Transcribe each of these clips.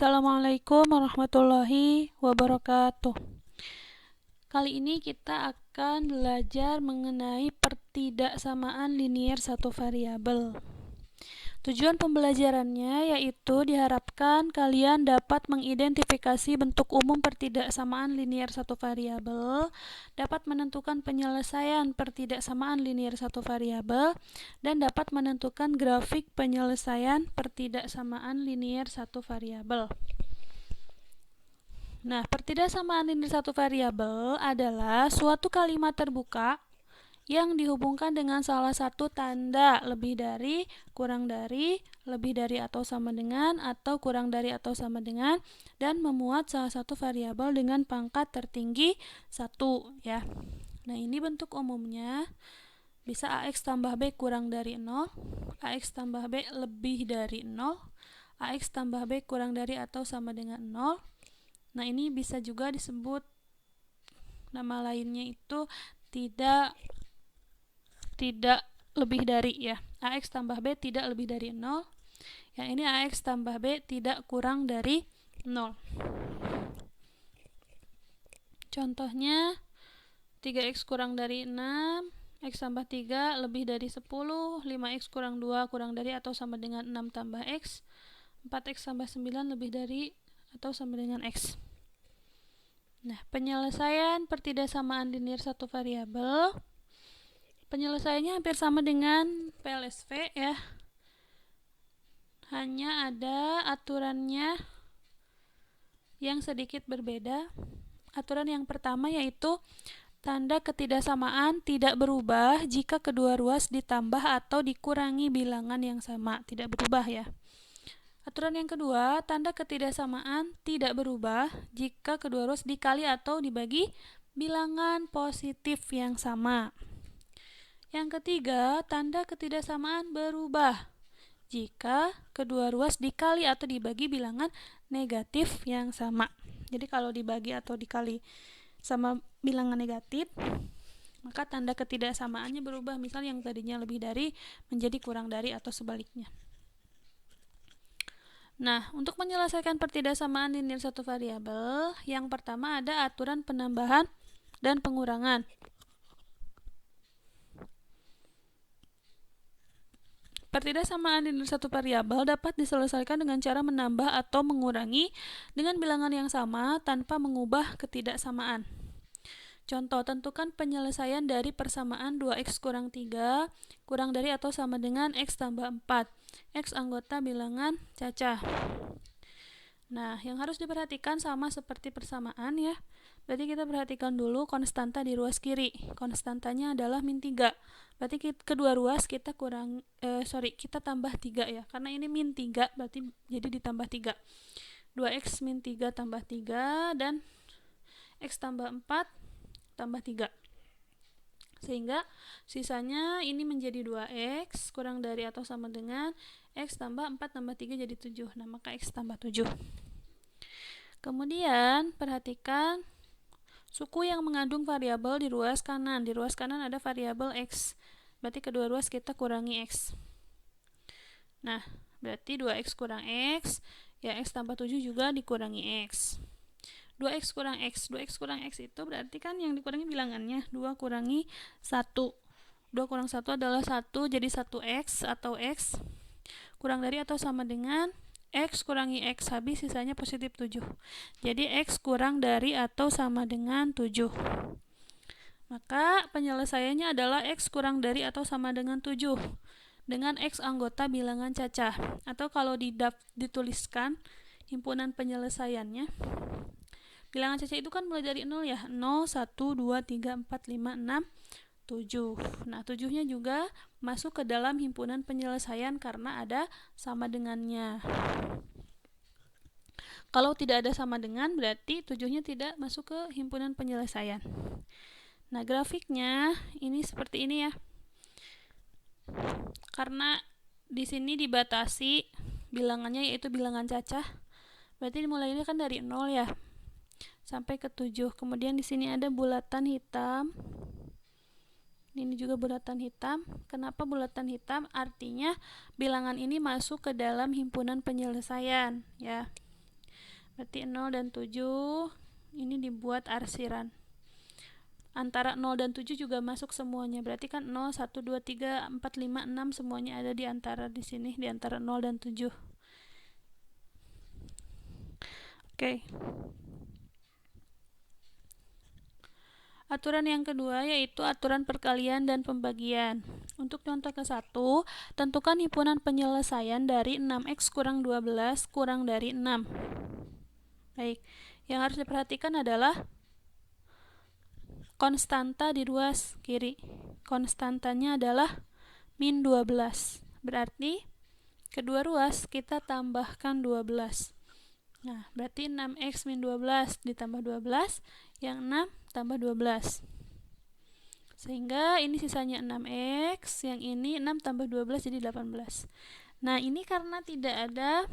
Assalamualaikum warahmatullahi wabarakatuh. Kali ini kita akan belajar mengenai pertidaksamaan linier satu variabel. Tujuan pembelajarannya yaitu diharapkan kalian dapat mengidentifikasi bentuk umum pertidaksamaan linier satu variabel, dapat menentukan penyelesaian pertidaksamaan linier satu variabel, dan dapat menentukan grafik penyelesaian pertidaksamaan linier satu variabel. Nah, pertidaksamaan linier satu variabel adalah suatu kalimat terbuka yang dihubungkan dengan salah satu tanda lebih dari, kurang dari, lebih dari atau sama dengan, atau kurang dari atau sama dengan, dan memuat salah satu variabel dengan pangkat tertinggi 1, ya. Nah, ini bentuk umumnya. Bisa AX tambah B kurang dari 0, AX tambah B lebih dari 0, AX tambah B kurang dari atau sama dengan 0. Nah, ini bisa juga disebut nama lainnya itu tidak lebih dari, ya. AX tambah B tidak lebih dari 0. Yang ini AX tambah B tidak kurang dari 0. Contohnya 3X kurang dari 6, X tambah 3 lebih dari 10, 5X kurang 2 kurang dari atau sama dengan 6 tambah X, 4X tambah 9 lebih dari atau sama dengan X. Nah, penyelesaian pertidaksamaan linier satu variabel, penyelesaiannya hampir sama dengan PLSV, ya. Hanya ada aturannya yang sedikit berbeda. Aturan yang pertama yaitu tanda ketidaksamaan tidak berubah jika kedua ruas ditambah atau dikurangi bilangan yang sama, tidak berubah, ya. Aturan yang kedua, tanda ketidaksamaan tidak berubah jika kedua ruas dikali atau dibagi bilangan positif yang sama. Yang ketiga, tanda ketidaksamaan berubah jika kedua ruas dikali atau dibagi bilangan negatif yang sama. Jadi kalau dibagi atau dikali sama bilangan negatif, maka tanda ketidaksamaannya berubah. Misal yang tadinya lebih dari menjadi kurang dari atau sebaliknya. Nah, untuk menyelesaikan pertidaksamaan linier satu variabel, yang pertama ada aturan penambahan dan pengurangan. Pertidaksamaan linier satu variabel dapat diselesaikan dengan cara menambah atau mengurangi dengan bilangan yang sama tanpa mengubah ketidaksamaan. Contoh, tentukan penyelesaian dari persamaan 2x kurang 3 kurang dari atau sama dengan x tambah 4. X anggota bilangan cacah. Nah, yang harus diperhatikan sama seperti persamaan, ya. Berarti kita perhatikan dulu konstanta di ruas kiri. Konstantanya adalah min 3. Berarti kedua ruas kita kita tambah 3, ya. Karena ini min 3, berarti jadi ditambah 3. 2x min 3 tambah 3 dan x tambah 4 tambah 3. Sehingga sisanya ini menjadi 2x kurang dari atau sama dengan x tambah 4 tambah 3 jadi 7. Nah, maka x tambah 7. Kemudian perhatikan suku yang mengandung variabel di ruas kanan. Di ruas kanan ada variabel x. Berarti kedua ruas kita kurangi x. Nah, berarti 2x kurang x, ya x tambah 7 juga dikurangi x. 2x kurang x. 2x kurang x itu berarti kan yang dikurangi bilangannya. 2 kurangi 1. 2 kurang 1 adalah 1, jadi 1x atau x kurang dari atau sama dengan x kurangi x, habis sisanya positif 7. Jadi x kurang dari atau sama dengan 7. Maka penyelesaiannya adalah x kurang dari atau sama dengan 7 dengan x anggota bilangan cacah. Atau kalau dituliskan himpunan penyelesaiannya, bilangan cacah itu kan mulai dari 0, ya. 0, 1, 2, 3, 4, 5, 6, 7. Nah, 7-nya juga masuk ke dalam himpunan penyelesaian karena ada sama dengannya. Kalau tidak ada sama dengan, berarti 7-nya tidak masuk ke himpunan penyelesaian. Nah, grafiknya ini seperti ini, ya. Karena di sini dibatasi bilangannya yaitu bilangan cacah, berarti mulainya kan dari 0, ya, sampai ke 7. Kemudian di sini ada bulatan hitam. Ini juga bulatan hitam. Kenapa bulatan hitam? Artinya bilangan ini masuk ke dalam himpunan penyelesaian, ya. Berarti 0 dan 7 ini dibuat arsiran. Antara 0 dan 7 juga masuk semuanya. Berarti kan 0, 1, 2, 3, 4, 5, 6 semuanya ada di antara di sini, di antara 0 dan 7. Oke. Aturan yang kedua yaitu aturan perkalian dan pembagian. Untuk contoh ke-1, tentukan himpunan penyelesaian dari 6x kurang 12 kurang dari 6. Baik, yang harus diperhatikan adalah konstanta di ruas kiri. Konstantanya adalah min 12. Berarti kedua ruas kita tambahkan 12. Nah, berarti 6x min 12 ditambah 12, yang 6 tambah 12. Sehingga ini sisanya 6x, yang ini 6 tambah 12 jadi 18. Nah, ini karena tidak ada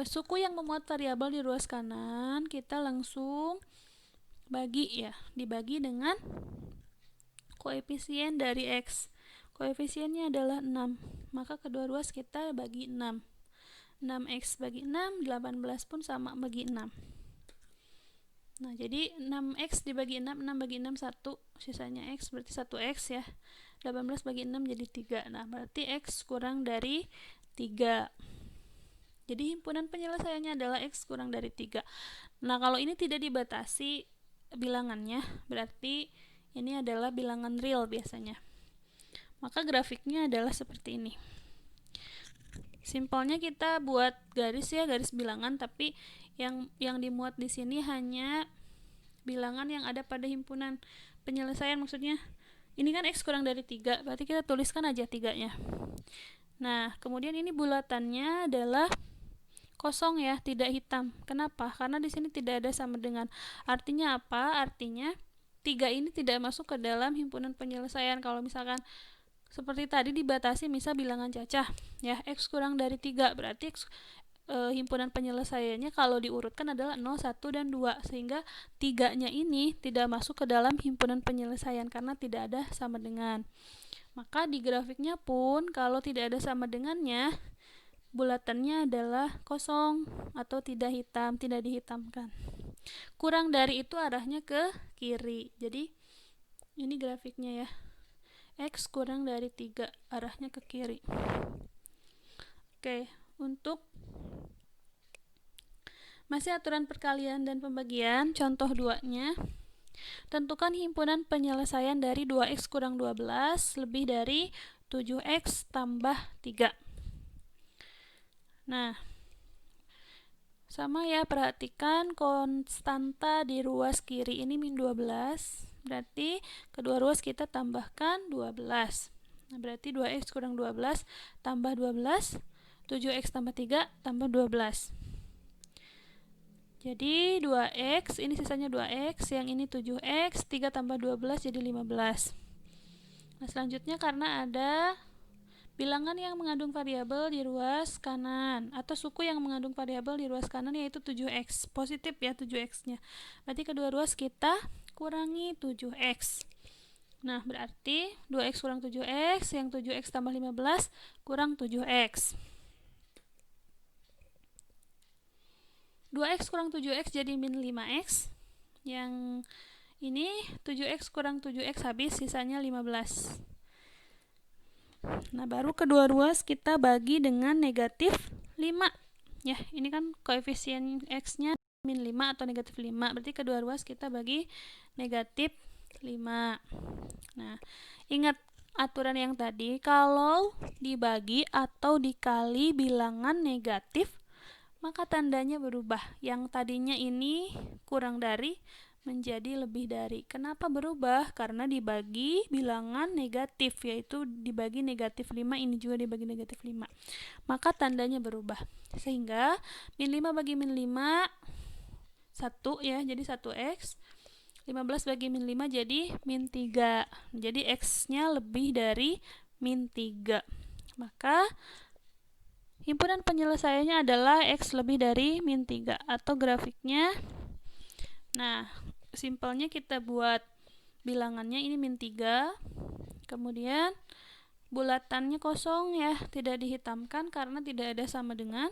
suku yang memuat variabel di ruas kanan, kita langsung bagi ya, dibagi dengan koefisien dari x. Koefisiennya adalah 6, maka kedua ruas kita bagi 6. 6x bagi 6, 18 pun sama bagi 6. Nah, jadi 6x dibagi 6, 6 bagi 6, 1. Sisanya x, berarti 1x ya. 18 bagi 6 jadi 3. Nah, berarti x kurang dari 3. Jadi himpunan penyelesaiannya adalah x kurang dari 3. Nah, kalau ini tidak dibatasi bilangannya, berarti ini adalah bilangan real biasanya. Maka grafiknya adalah seperti ini. Simpelnya kita buat garis ya, garis bilangan, tapi yang dimuat di sini hanya bilangan yang ada pada himpunan penyelesaian. Maksudnya ini kan x kurang dari 3, berarti kita tuliskan aja 3-nya. Nah, kemudian ini bulatannya adalah kosong ya, tidak hitam. Kenapa? Karena di sini tidak ada sama dengan. Artinya apa? Artinya 3 ini tidak masuk ke dalam himpunan penyelesaian. Kalau misalkan seperti tadi dibatasi misal bilangan cacah ya, x kurang dari 3, berarti himpunan penyelesaiannya kalau diurutkan adalah 0, 1, dan 2, sehingga 3-nya ini tidak masuk ke dalam himpunan penyelesaian karena tidak ada sama dengan. Maka di grafiknya pun kalau tidak ada sama dengannya, bulatannya adalah kosong atau tidak hitam, tidak dihitamkan. Kurang dari itu arahnya ke kiri. Jadi ini grafiknya ya, x kurang dari 3, arahnya ke kiri. Oke, untuk masih aturan perkalian dan pembagian, contoh 2-nya. Tentukan himpunan penyelesaian dari 2x kurang 12 lebih dari 7x tambah 3. Nah, sama ya, perhatikan konstanta di ruas kiri ini min 12. Berarti kedua ruas kita tambahkan 12. Nah, berarti 2x kurang 12 tambah 12, 7x tambah 3 tambah 12. Jadi 2x, ini sisanya 2x, yang ini 7x, 3 tambah 12 jadi 15. Nah, selanjutnya karena ada bilangan yang mengandung variabel di ruas kanan atau suku yang mengandung variabel di ruas kanan yaitu 7x, positif ya 7x-nya. Berarti kedua ruas kita kurangi 7x. Nah, berarti 2x kurang 7x, yang 7x tambah 15 kurang 7x. 2x kurang 7x jadi min 5x. Yang ini 7x kurang 7x habis, sisanya 15. Nah, baru kedua ruas kita bagi dengan negatif 5. Ya, ini kan koefisien x-nya min 5 atau negatif 5. Berarti kedua ruas kita bagi negatif 5. Nah, ingat aturan yang tadi, kalau dibagi atau dikali bilangan negatif, maka tandanya berubah. Yang tadinya ini kurang dari menjadi lebih dari. Kenapa berubah? Karena dibagi bilangan negatif, yaitu dibagi negatif 5, ini juga dibagi negatif 5. Maka tandanya berubah. Sehingga min 5 bagi min 5 1 ya, jadi 1x. 15 bagi min 5 jadi min 3. Jadi x-nya lebih dari min 3. Maka himpunan penyelesaiannya adalah x lebih dari min 3 atau grafiknya. Nah, simpelnya kita buat bilangannya ini min 3. Kemudian bulatannya kosong ya, tidak dihitamkan karena tidak ada sama dengan.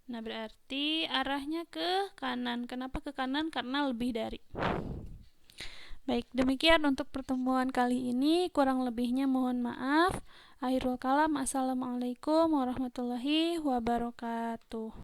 Nah, berarti arahnya ke kanan. Kenapa ke kanan? Karena lebih dari. Baik, demikian untuk pertemuan kali ini. Kurang lebihnya mohon maaf. Akhirul kalam. Assalamualaikum warahmatullahi wabarakatuh.